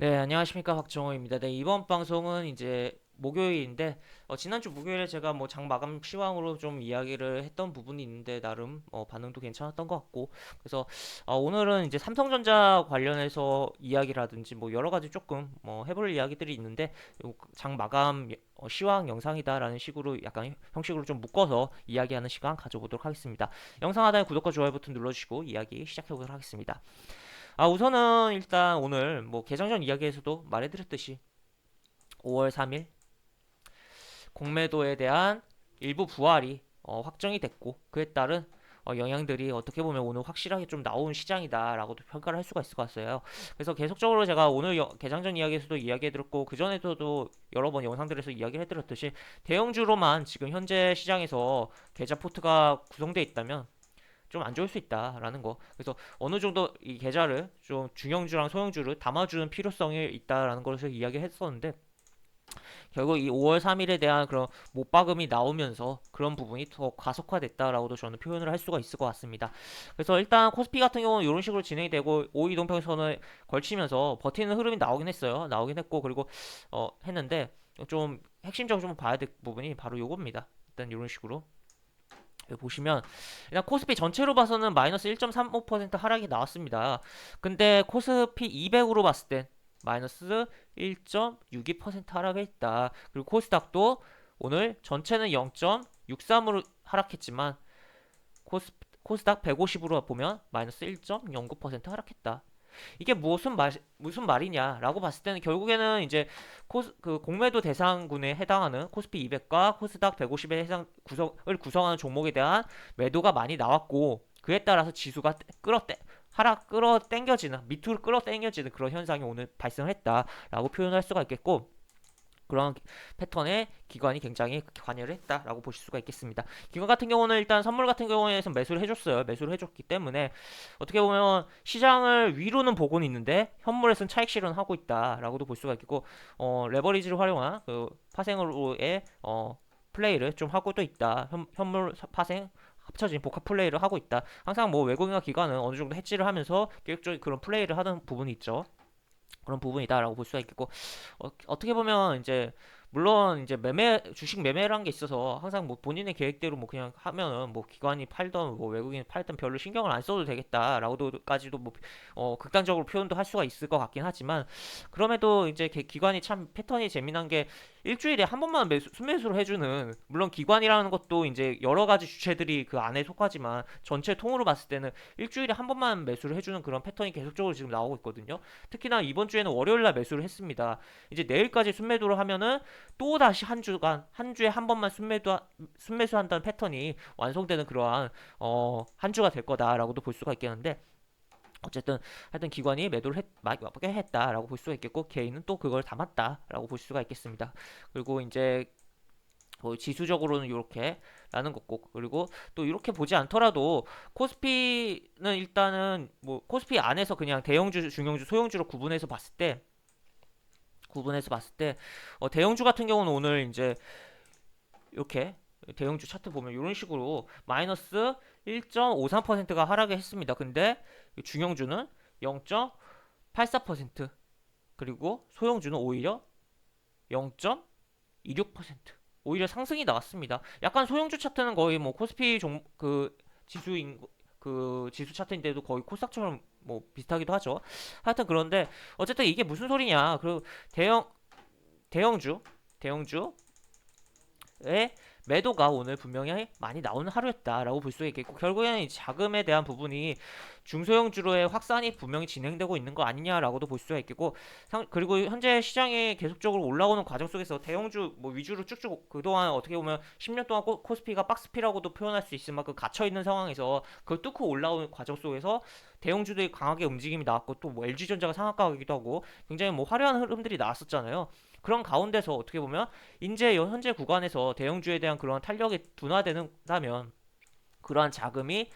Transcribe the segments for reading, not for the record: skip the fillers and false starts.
네, 안녕하십니까. 박정호입니다. 네, 이번 방송은 이제 목요일인데, 지난주 목요일에 제가 뭐 장 마감 시황으로 좀 이야기를 했던 부분이 있는데, 나름 반응도 괜찮았던 것 같고, 그래서 오늘은 이제 삼성전자 관련해서 이야기라든지 뭐 여러 가지 조금 뭐 해볼 이야기들이 있는데, 장 마감 시황 영상이다라는 식으로 약간 형식으로 좀 묶어서 이야기하는 시간 가져보도록 하겠습니다. 영상 하단에 구독과 좋아요 버튼 눌러주시고 이야기 시작해보도록 하겠습니다. 우선은 일단 오늘 뭐 개장 전 이야기에서도 말해드렸듯이 5월 3일 공매도에 대한 일부 부활이 확정이 됐고 그에 따른 영향들이 어떻게 보면 오늘 확실하게 좀 나온 시장이다라고도 평가를 할 수가 있을 것 같아요. 그래서 계속적으로 제가 오늘 개장 전 이야기에서도 이야기해드렸고 그 전에도 여러 번 영상들에서 이야기해드렸듯이 대형주로만 지금 현재 시장에서 계좌 포트가 구성되어 있다면 좀 안 좋을 수 있다라는 거. 그래서 어느 정도 이 계좌를 좀 중형주랑 소형주를 담아주는 필요성이 있다라는 것을 이야기했었는데 결국 이 5월 3일에 대한 그런 못박음이 나오면서 그런 부분이 더 가속화됐다라고도 저는 표현을 할 수가 있을 것 같습니다. 그래서 일단 코스피 같은 경우는 이런 식으로 진행이 되고 5이동평선을 걸치면서 버티는 흐름이 나오긴 했어요. 나오긴 했고 그리고 했는데 좀 핵심적으로 좀 봐야 될 부분이 바로 요겁니다. 일단 이런 식으로 여기 보시면 일단 코스피 전체로 봐서는 마이너스 1.35% 하락이 나왔습니다. 근데 코스피 200으로 봤을 땐 마이너스 1.62% 하락했다. 그리고 코스닥도 오늘 전체는 0.63으로 하락했지만 코스닥 150으로 보면 마이너스 1.09% 하락했다. 이게 무슨 말이냐라고 봤을 때는 결국에는 이제 그 공매도 대상군에 해당하는 코스피 200과 코스닥 150의 구성을 구성하는 종목에 대한 매도가 많이 나왔고 그에 따라서 지수가 끌어당겨지는 밑으로 끌어당겨지는 그런 현상이 오늘 발생했다라고 표현할 수가 있겠고 그런 패턴에 기관이 굉장히 관여를 했다라고 보실 수가 있겠습니다. 기관 같은 경우는 일단 선물 같은 경우에는 매수를 해줬어요. 매수를 해줬기 때문에 어떻게 보면 시장을 위로는 보고는 있는데 현물에서는 차익 실현하고 있다라고도 볼 수가 있겠고 레버리지를 활용한 그 파생으로의 플레이를 좀 하고도 있다. 현물 파생 합쳐진 복합 플레이를 하고 있다. 항상 뭐 외국인과 기관은 어느 정도 해지를 하면서 계획적인 그런 플레이를 하는 부분이 있죠. 그런 부분이다라고 볼 수가 있겠고 떻게 보면 이제 물론 이제 주식 매매라는 게 있어서 항상 뭐 본인의 계획대로 뭐 그냥 하면은 뭐 기관이 팔던 뭐 외국인이 팔던 별로 신경을 안 써도 되겠다라고도까지도 뭐 극단적으로 표현도 할 수가 있을 것 같긴 하지만 그럼에도 이제 기관이 참 패턴이 재미난 게 일주일에 한 번만 순매수를 해주는 물론 기관이라는 것도 이제 여러 가지 주체들이 그 안에 속하지만 전체 통으로 봤을 때는 일주일에 한 번만 매수를 해주는 그런 패턴이 계속적으로 지금 나오고 있거든요. 특히나 이번 주에는 월요일 날 매수를 했습니다. 이제 내일까지 순매도를 하면은 또 다시 한 주에 한 번만 순매수한다는 패턴이 완성되는 그러한 한 주가 될 거다라고도 볼 수가 있겠는데 어쨌든 하여튼 기관이 매도를 맞게 했다라고 볼 수가 있겠고 개인은 또 그걸 담았다라고 볼 수가 있겠습니다. 그리고 이제 지수적으로는 이렇게 라는 거고 그리고 또 이렇게 보지 않더라도 코스피는 일단은 뭐 코스피 안에서 그냥 대형주, 중형주, 소형주로 구분해서 봤을 때 대형주 같은 경우는 오늘 이제 이렇게 대형주 차트 보면 이런 식으로 마이너스 1.53%가 하락을 했습니다. 근데 중형주는 0.84% 그리고 소형주는 오히려 0.26% 오히려 상승이 나왔습니다. 약간 소형주 차트는 거의 뭐 코스피 지수인 그 지수 차트인데도 거의 코스닥처럼 뭐 비슷하기도 하죠. 하여튼 그런데 어쨌든 이게 무슨 소리냐? 그리고 대형 대형주 대형주의 매도가 오늘 분명히 많이 나오는 하루였다라고 볼 수 있겠고 결국에는 이 자금에 대한 부분이 중소형주로의 확산이 분명히 진행되고 있는 거 아니냐라고도 볼 수가 있겠고 그리고 현재 시장이 계속적으로 올라오는 과정 속에서 대형주 뭐 위주로 쭉쭉 그동안 어떻게 보면 10년 동안 코스피가 박스피라고도 표현할 수 있을 만큼 갇혀 있는 상황에서 그걸 뚫고 올라오는 과정 속에서 대형주들이 강하게 움직임이 나왔고 또 뭐 LG전자가 상한가기도 하고 굉장히 뭐 화려한 흐름들이 나왔었잖아요. 그런 가운데서 어떻게 보면 이제 현재 구간에서 대형주에 대한 그런 탄력이 둔화되는다면 그러한 자금이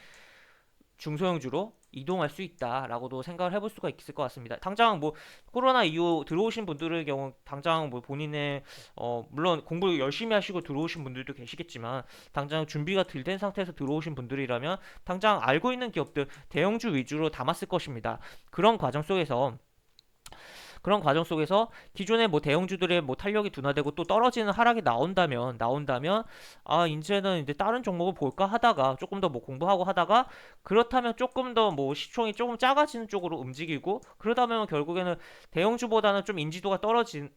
중소형주로 이동할 수 있다라고도 생각을 해볼 수가 있을 것 같습니다. 당장 뭐 코로나 이후 들어오신 분들의 경우 당장 뭐 본인의 물론 공부 열심히 하시고 들어오신 분들도 계시겠지만 당장 준비가 덜 된 상태에서 들어오신 분들이라면 당장 알고 있는 기업들 대형주 위주로 담았을 것입니다. 그런 과정 속에서 그런 과정 속에서 기존의 뭐 대형주들의 뭐 탄력이 둔화되고 또 떨어지는 하락이 나온다면 아 이제는 이제 다른 종목을 볼까 하다가 조금 더 뭐 공부하고 하다가 그렇다면 조금 더 뭐 시총이 조금 작아지는 쪽으로 움직이고 그러다면 결국에는 대형주보다는 좀 인지도가 떨어지는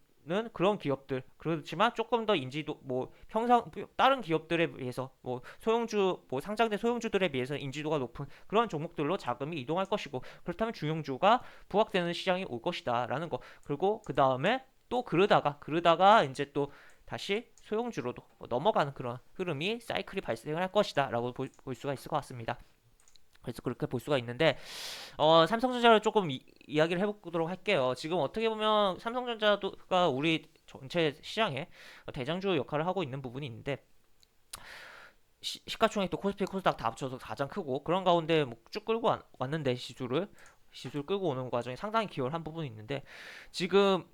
그런 기업들 그렇지만 조금 더 인지도 뭐 평상 다른 기업들에 비해서 뭐 소형주 뭐 상장된 소형주들에 비해서 인지도가 높은 그런 종목들로 자금이 이동할 것이고 그렇다면 중형주가 부각되는 시장이 올 것이다라는 거. 그리고 그 다음에 또 그러다가 이제 또 다시 소형주로도 넘어가는 그런 흐름이 사이클이 발생을 할 것이다라고 볼 수가 있을 것 같습니다. 그래서 그렇게 볼 수가 있는데 삼성전자를 조금 이야기를 해보도록 할게요. 지금 어떻게 보면 삼성전자가 우리 전체 시장에 대장주 역할을 하고 있는 부분이 있는데 시가총액도 코스피 코스닥 다 합쳐서 가장 크고 그런 가운데 뭐쭉 끌고 왔는데 지수를 끌고 오는 과정에 상당히 기여를 한 부분이 있는데 지금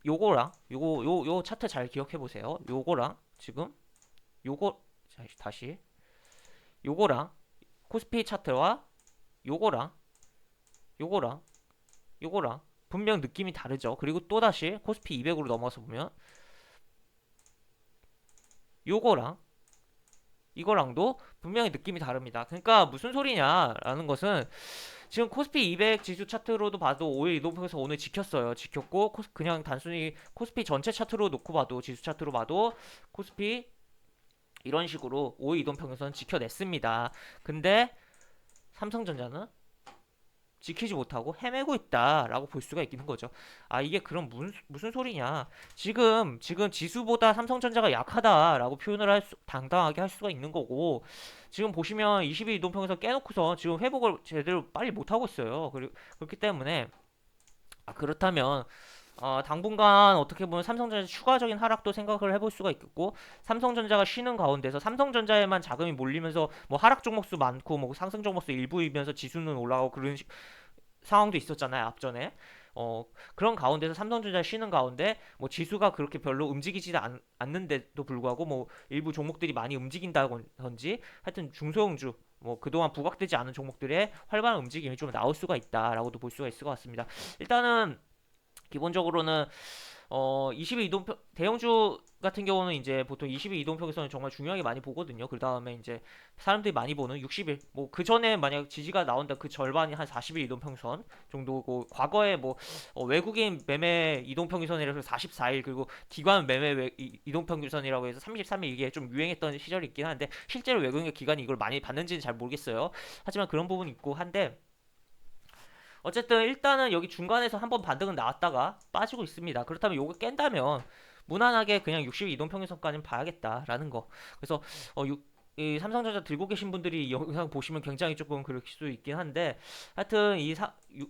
요거랑 요 차트 잘 기억해 보세요. 요거랑 지금 요거 다시 요거랑 코스피 차트와 요거랑 요거랑 요거랑 분명 느낌이 다르죠. 그리고 또다시 코스피 200으로 넘어서 보면 요거랑 이거랑도 분명히 느낌이 다릅니다. 그러니까 무슨 소리냐라는 것은 지금 코스피 200 지수 차트로도 봐도 5일 이동평에서 오늘 지켰어요. 지켰고 그냥 단순히 코스피 전체 차트로 놓고 봐도 지수 차트로 봐도 코스피 이런 식으로 5일 이동평에서는 지켜냈습니다. 근데 삼성전자는 지키지 못하고 헤매고 있다라고 볼 수가 있는 거죠. 아 이게 그럼 무슨 소리냐? 지금 지수보다 삼성전자가 약하다라고 표현을 당당하게 할 수가 있는 거고 지금 보시면 20일 이동평에서 깨놓고서 지금 회복을 제대로 빨리 못 하고 있어요. 그렇기 때문에 그렇다면 당분간 어떻게 보면 삼성전자 추가적인 하락도 생각을 해볼 수가 있겠고 삼성전자가 쉬는 가운데서 삼성전자에만 자금이 몰리면서 뭐 하락 종목수 많고 뭐 상승 종목수 일부이면서 지수는 올라가고 그런 상황도 있었잖아요 앞전에 그런 가운데서 삼성전자 쉬는 가운데 뭐 지수가 그렇게 별로 움직이지 않는데도 불구하고 뭐 일부 종목들이 많이 움직인다든지 하여튼 중소형주 뭐 그동안 부각되지 않은 종목들의 활발한 움직임이 좀 나올 수가 있다라고도 볼 수가 있을 것 같습니다. 일단은 기본적으로는 20일 이동평 대형주 같은 경우는 이제 보통 20일 이동평에서는 정말 중요하게 많이 보거든요. 그 다음에 이제 사람들이 많이 보는 60일 뭐 그 전에 만약 지지가 나온다 그 절반이 한 40일 이동평선 정도고 과거에 뭐 외국인 매매 이동평선이라서 44일 그리고 기관 매매 이동평선이라고 해서 33일 이게 좀 유행했던 시절이 있긴 한데 실제로 외국인 기관이 이걸 많이 받는지는 잘 모르겠어요. 하지만 그런 부분이 있고 한데 어쨌든 일단은 여기 중간에서 한번 반등은 나왔다가 빠지고 있습니다. 그렇다면 요거 깬다면 무난하게 그냥 60 이동평균선까지는 봐야겠다라는 거. 그래서 이 삼성전자 들고 계신 분들이 영상 보시면 굉장히 조금 그럴 수 있긴 한데 하여튼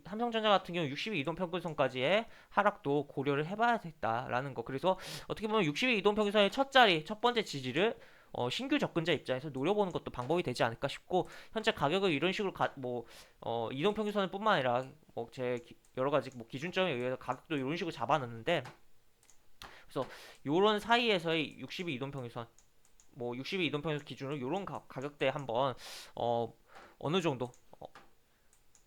삼성전자 같은 경우 60일 이동평균선까지의 하락도 고려를 해봐야겠다라는 거. 그래서 어떻게 보면 60일 이동평균선의 첫 번째 지지를 신규 접근자 입장에서 노려보는 것도 방법이 되지 않을까 싶고 현재 가격을 이런 식으로 이동평균선을 뿐만 아니라 제 여러 가지 뭐 기준점에 의해서 가격도 이런 식으로 잡아놨는데 그래서 요런 사이에서의 60일 이동평균선 뭐 60일 이동평균선 기준으로 요런 가격대에 한번 어느 정도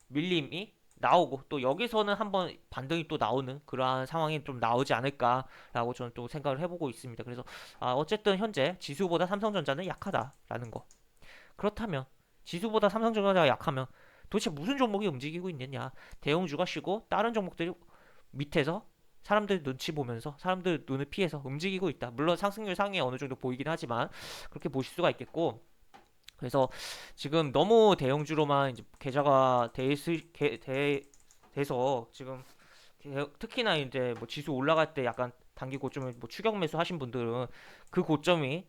밀림이 나오고 또 여기서는 한번 반등이 또 나오는 그러한 상황이 좀 나오지 않을까라고 저는 또 생각을 해보고 있습니다. 그래서 어쨌든 현재 지수보다 삼성전자는 약하다라는 거. 그렇다면 지수보다 삼성전자가 약하면 도대체 무슨 종목이 움직이고 있느냐? 대형주가 쉬고 다른 종목들이 밑에서 사람들 눈치 보면서 사람들 눈을 피해서 움직이고 있다. 물론 상승률 상에 어느 정도 보이긴 하지만 그렇게 보실 수가 있겠고 그래서 지금 너무 대형주로만 이제 계좌가 돼서 지금 특히나 이제 뭐 지수 올라갈 때 약간 단기 고점을 뭐 추격 매수 하신 분들은 그 고점이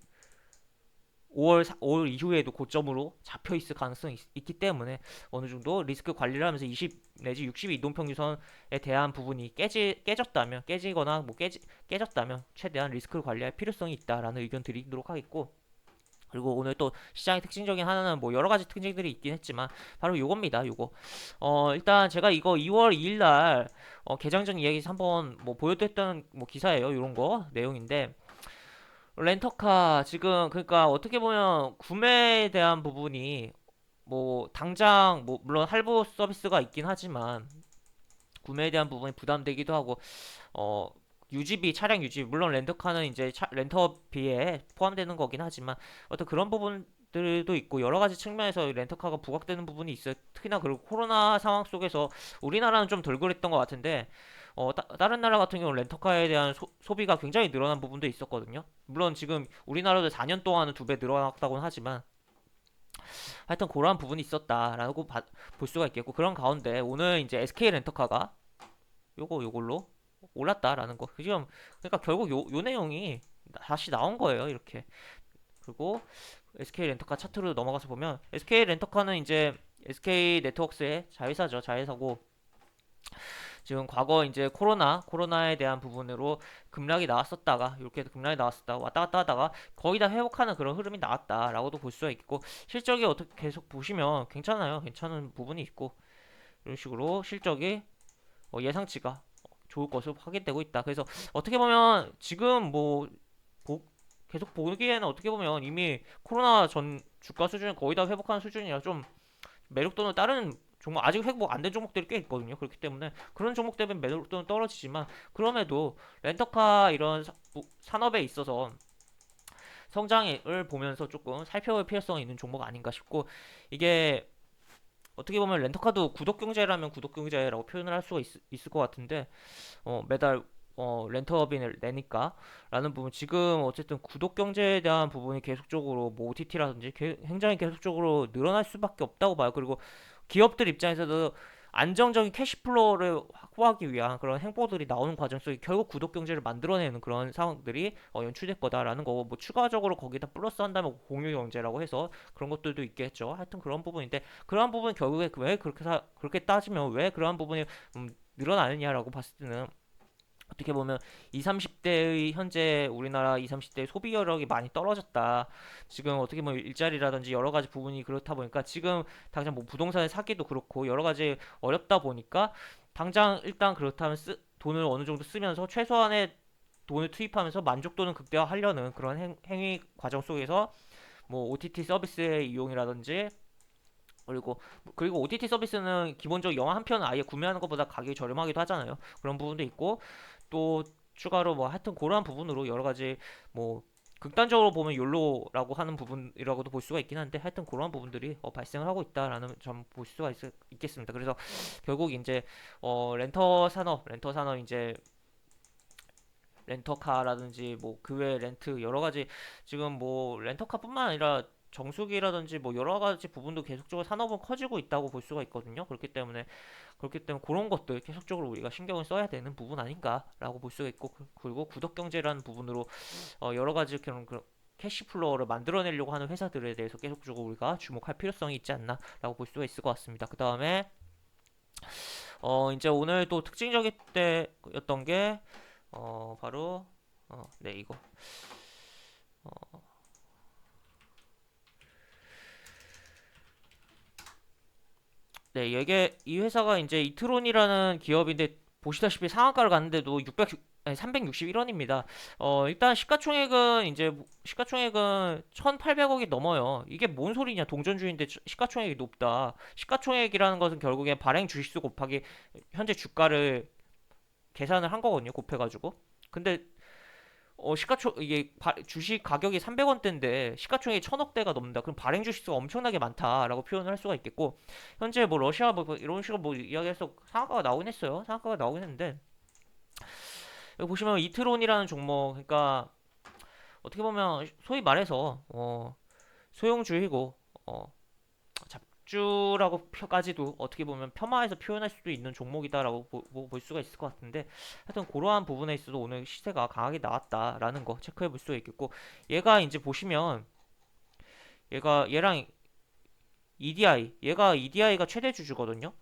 5월 이후에도 고점으로 잡혀 있을 가능성이 있기 때문에 어느 정도 리스크 관리를 하면서 20 내지 60 이동평균선에 대한 부분이 깨졌다면 깨졌다면 최대한 리스크를 관리할 필요성이 있다라는 의견 드리도록 하겠고 그리고 오늘 또 시장의 특징적인 하나는 뭐 여러 가지 특징들이 있긴 했지만 바로 요겁니다. 요거 일단 제가 이거 2월 2일 날 개장 전 이야기에서 한번 뭐 보여드렸던 뭐 기사예요. 요런 거 내용인데 렌터카 지금 그러니까 어떻게 보면 구매에 대한 부분이 뭐 당장 뭐 물론 할부 서비스가 있긴 하지만 구매에 대한 부분이 부담되기도 하고 어 유지비, 차량 유지비, 물론 렌터카는 이제 렌터비에 포함되는 거긴 하지만 어떤 그런 부분들도 있고 여러 가지 측면에서 렌터카가 부각되는 부분이 있어요. 특히나 그리고 코로나 상황 속에서 우리나라는 좀 덜 그랬던 것 같은데 다른 나라 같은 경우는 렌터카에 대한 소비가 굉장히 늘어난 부분도 있었거든요. 물론 지금 우리나라도 4년 동안은 2배 늘어났다고는 하지만 하여튼 그러한 부분이 있었다라고 볼 수가 있겠고 그런 가운데 오늘 이제 SK 렌터카가 요걸로 올랐다라는 거. 지금 그러니까 결국 요 내용이 다시 나온 거예요. 이렇게. 그리고 SK 렌터카 차트로 넘어가서 보면 SK 렌터카는 이제 SK 네트워크스의 자회사죠. 자회사고 지금 과거 이제 코로나에 대한 부분으로 급락이 나왔었다가 이렇게 급락이 나왔었다 왔다 갔다 하다가 거의 다 회복하는 그런 흐름이 나왔다라고도 볼 수가 있고 실적이 어떻게 계속 보시면 괜찮아요. 괜찮은 부분이 있고 이런 식으로 실적이 예상치가 좋을 것으로 확인되고 있다. 그래서 어떻게 보면 지금 뭐 계속 보기에는 어떻게 보면 이미 코로나 전 주가 수준을 거의 다 회복한 수준이라 좀 매력도는 다른 종목 아직 회복 안 된 종목들이 꽤 있거든요. 그렇기 때문에 그런 종목 때문에 매력도는 떨어지지만 그럼에도 렌터카 이런 산업에 있어서 성장을 보면서 조금 살펴볼 필요성이 있는 종목 아닌가 싶고 이게 어떻게 보면 렌터카도 구독경제라면 구독경제라고 표현을 할 수가 있을 것 같은데 매달 렌터비를 내니까 라는 부분 지금 어쨌든 구독 경제에 대한 부분이 계속적으로 뭐 OTT라든지 굉장히 계속적으로 늘어날 수밖에 없다고 봐요. 그리고 기업들 입장에서도 안정적인 캐시플로우를 확보하기 위한 그런 행보들이 나오는 과정 속에 결국 구독 경제를 만들어내는 그런 상황들이 연출될 거다라는 거고 뭐 추가적으로 거기다 플러스 한다면 공유 경제라고 해서 그런 것들도 있겠죠. 하여튼 그런 부분인데 그러한 부분 결국에 왜 그렇게 따지면 왜 그러한 부분이 늘어나느냐라고 봤을 때는 어떻게 보면 20, 30대의 현재 우리나라 20, 30대의 소비 여력이 많이 떨어졌다. 지금 어떻게 보면 일자리라든지 여러 가지 부분이 그렇다 보니까 지금 당장 뭐 부동산을 사기도 그렇고 여러 가지 어렵다 보니까 당장 일단 그렇다면 돈을 어느 정도 쓰면서 최소한의 돈을 투입하면서 만족도는 극대화하려는 그런 행위 과정 속에서 뭐 OTT 서비스의 이용이라든지 그리고 OTT 서비스는 기본적으로 영화 한 편 아예 구매하는 것보다 가격이 저렴하기도 하잖아요. 그런 부분도 있고 또 추가로 뭐 하여튼 그러한 부분으로 여러 가지 뭐 극단적으로 보면 욜로라고 하는 부분이라고도 볼 수가 있긴 한데 하여튼 그러한 부분들이 발생을 하고 있다라는 점 볼 수가 있겠습니다. 그래서 결국 이제 렌터 산업 이제 렌터카라든지 뭐 그 외 렌트 여러 가지 지금 뭐 렌터카뿐만 아니라 정수기라든지 뭐 여러 가지 부분도 계속적으로 산업은 커지고 있다고 볼 수가 있거든요. 그렇기 때문에 그런 것들 계속적으로 우리가 신경을 써야 되는 부분 아닌가라고 볼 수가 있고 그리고 구독 경제라는 부분으로 여러 가지 그런 캐시플로우를 만들어내려고 하는 회사들에 대해서 계속적으로 우리가 주목할 필요성이 있지 않나라고 볼 수가 있을 것 같습니다. 그 다음에 이제 오늘 또 특징적인 때였던 게 바로 네 이거 네 이게 이 회사가 이제 이트론이라는 기업인데 보시다시피 상한가를 갔는데도 361원입니다. 일단 시가총액은 1,800억이 넘어요. 이게 뭔 소리냐? 동전주인데 시가총액이 높다. 시가총액이라는 것은 결국에 발행 주식수 곱하기 현재 주가를 계산을 한 거거든요. 곱해가지고. 근데 이게 주식 가격이 300원대인데 시가총액이 1,000억대가 넘는다. 그럼 발행 주식수가 엄청나게 많다라고 표현을 할 수가 있겠고 현재 뭐 러시아 뭐 이런 식으로 뭐 이야기해서 상한가가 나오긴 했어요. 상한가가 나오긴 했는데 여기 보시면 이트론이라는 종목 그러니까 어떻게 보면 소위 말해서 소형주이고 잡주라고까지도 어떻게 보면 폄하해서 표현할 수도 있는 종목이다라고 볼 수가 있을 것 같은데 하여튼 그러한 부분에 있어서 오늘 시세가 강하게 나왔다라는 거 체크해 볼 수가 있겠고 얘가 이제 보시면 얘랑 얘가 EDI가 최대 주주거든요.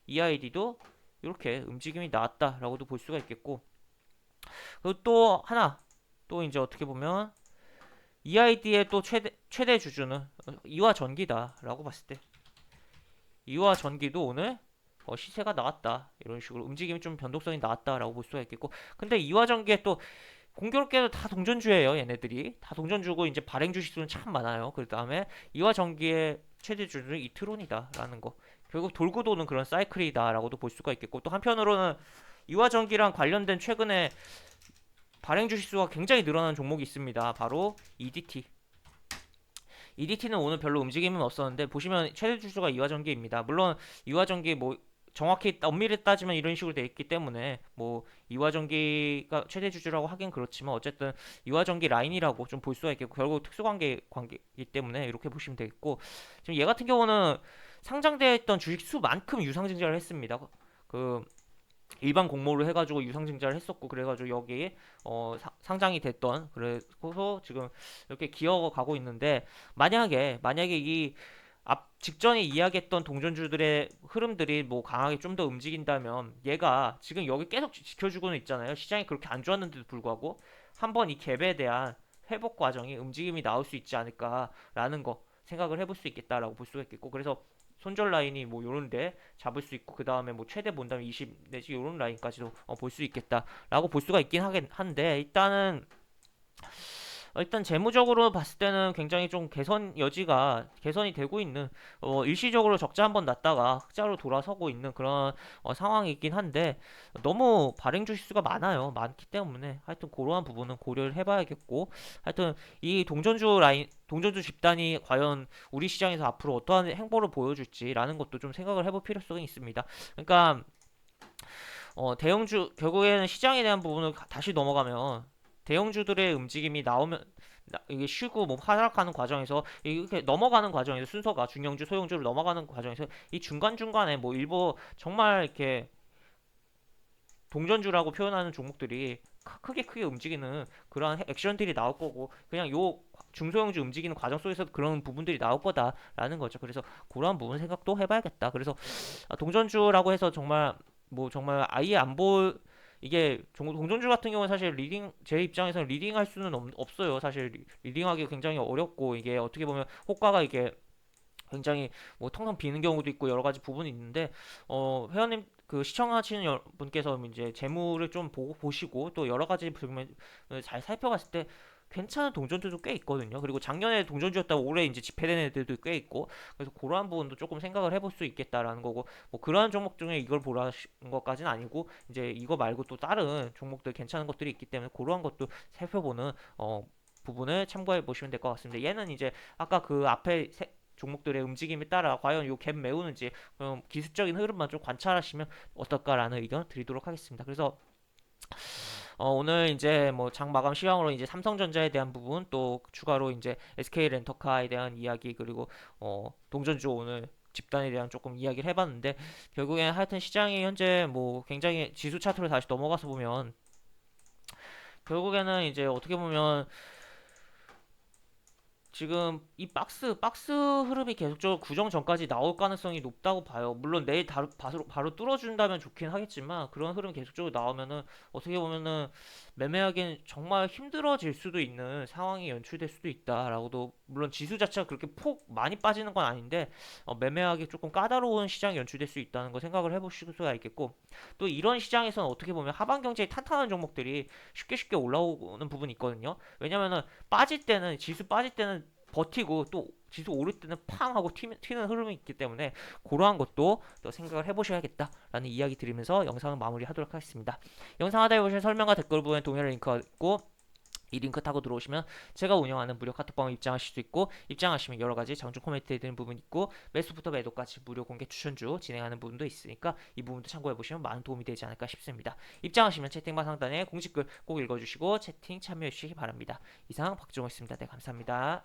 EID도 이렇게 움직임이 나왔다라고도 볼 수가 있겠고 그리고 또 하나 또 이제 어떻게 보면 EID의 또 최대 주주는 이화전기다라고 봤을 때 이화전기도 오늘 시세가 나왔다 이런 식으로 움직임이 좀 변동성이 나왔다라고 볼 수가 있겠고 근데 이화전기에 또 공교롭게도 다 동전주예요 얘네들이 다 동전주고 이제 발행 주식수는 참 많아요 그 다음에 이화전기의 최대 주주는 이트론이다라는 거 결국 돌고 도는 그런 사이클이다라고도 볼 수가 있겠고, 또 한편으로는 이화전기랑 관련된 최근에 발행 주식수가 굉장히 늘어난 종목이 있습니다. 바로 EDT. EDT는 오늘 별로 움직임은 없었는데 보시면 최대 주주가 이화전기입니다. 물론 이화전기 뭐 정확히 엄밀히 따지면 이런 식으로 돼 있기 때문에 뭐 이화전기가 최대 주주라고 하긴 그렇지만 어쨌든 이화전기 라인이라고 좀 볼 수가 있겠고, 결국 특수관계이기 때문에 이렇게 보시면 되겠고, 지금 얘 같은 경우는 상장되어 있던 주식 수만큼 유상증자를 했습니다. 그 일반 공모를 해가지고 유상증자를 했었고, 그래가지고 여기에 상장이 됐던, 그래서 지금 이렇게 기어가 가고 있는데, 만약에 이 앞 직전에 이야기했던 동전주들의 흐름들이 뭐 강하게 좀 더 움직인다면, 얘가 지금 여기 계속 지켜주고는 있잖아요. 시장이 그렇게 안 좋았는데도 불구하고 한번 이 갭에 대한 회복 과정이 움직임이 나올 수 있지 않을까라는 거 생각을 해볼 수 있겠다라고 볼 수가 있겠고, 그래서 손절 라인이 뭐 요런데 잡을 수 있고, 그 다음에 뭐 최대 본다면 20 내지 요런 라인까지도 볼 수 있겠다라고 볼 수가 있긴 하긴 한데, 일단 재무적으로 봤을 때는 굉장히 좀 개선이 되고 있는, 일시적으로 적자 한번 났다가 흑자로 돌아서고 있는 그런 상황이긴 한데, 너무 발행 주식수가 많기 때문에 하여튼 그러한 부분은 고려를 해봐야겠고, 하여튼 이 동전주 집단이 과연 우리 시장에서 앞으로 어떠한 행보를 보여줄지라는 것도 좀 생각을 해볼 필요성이 있습니다. 그러니까 결국에는 시장에 대한 부분을 다시 넘어가면, 대형주들의 움직임이 나오면 이게 쉬고 뭐 하락하는 과정에서, 이렇게 넘어가는 과정에서 순서가 중형주, 소형주를 넘어가는 과정에서 이 중간중간에 뭐 일부 정말 이렇게 동전주라고 표현하는 종목들이 크게 움직이는 그러한 액션들이 나올 거고, 그냥 요 중소형주 움직이는 과정 속에서 그런 부분들이 나올 거다라는 거죠. 그래서 그러한 부분 생각도 해봐야겠다. 그래서 동전주라고 해서 정말 아예 안 볼, 이게 동전주 같은 경우는 사실 제 입장에서는 리딩할 수는 없어요. 사실 리딩하기 굉장히 어렵고, 이게 어떻게 보면 호가가 이게 굉장히 뭐 텅텅 비는 경우도 있고 여러 가지 부분이 있는데, 회원님 그 시청하시는 분께서 이제 재무를 좀 보시고 또 여러 가지 부분을 잘 살펴봤을 때 괜찮은 동전주도 꽤 있거든요. 그리고 작년에 동전주였다고 올해 이제 집회된 애들도 꽤 있고, 그래서 그러한 부분도 조금 생각을 해볼 수 있겠다라는 거고, 뭐 그러한 종목 중에 이걸 보라는 것까지는 아니고, 이제 이거 말고 또 다른 종목들 괜찮은 것들이 있기 때문에 그러한 것도 살펴보는 부분을 참고해 보시면 될 것 같습니다. 얘는 이제 아까 그 앞에 종목들의 움직임에 따라 과연 이 갭 메우는지, 기술적인 흐름만 좀 관찰하시면 어떨까라는 의견 드리도록 하겠습니다. 그래서 오늘 이제 뭐 장 마감 시황으로 이제 삼성전자에 대한 부분, 또 추가로 이제 SK 렌터카에 대한 이야기, 그리고 동전주 오늘 집단에 대한 조금 이야기를 해봤는데, 결국엔 하여튼 시장이 현재 뭐 굉장히 지수 차트로 다시 넘어가서 보면, 결국에는 이제 어떻게 보면 지금 이 박스 흐름이 계속적으로 구정 전까지 나올 가능성이 높다고 봐요. 물론 내일 바로 뚫어준다면 좋긴 하겠지만, 그런 흐름이 계속적으로 나오면은 어떻게 보면은 매매하기엔 정말 힘들어질 수도 있는 상황이 연출될 수도 있다라고도, 물론 지수 자체가 그렇게 폭 많이 빠지는 건 아닌데 매매하기 조금 까다로운 시장이 연출될 수 있다는 거 생각을 해보실 수가 있겠고, 또 이런 시장에서는 어떻게 보면 하반 경제에 탄탄한 종목들이 쉽게 올라오는 부분이 있거든요. 왜냐면은 지수 빠질 때는 버티고, 또 지수 오를 때는 팡 하고 튀는 흐름이 있기 때문에 그러한 것도 또 생각을 해보셔야겠다라는 이야기 드리면서 영상을 마무리하도록 하겠습니다. 영상 하단에 보시면 설명과 댓글 부분에 동일한 링크가 있고, 이 링크 타고 들어오시면 제가 운영하는 무료 카톡방에 입장하실 수 있고, 입장하시면 여러가지 장중 코멘트 해드리는 부분이 있고, 매수부터 매도까지 무료 공개 추천주 진행하는 부분도 있으니까 이 부분도 참고해보시면 많은 도움이 되지 않을까 싶습니다. 입장하시면 채팅방 상단에 공지글 꼭 읽어주시고 채팅 참여해주시기 바랍니다. 이상 박종호였습니다. 네, 감사합니다.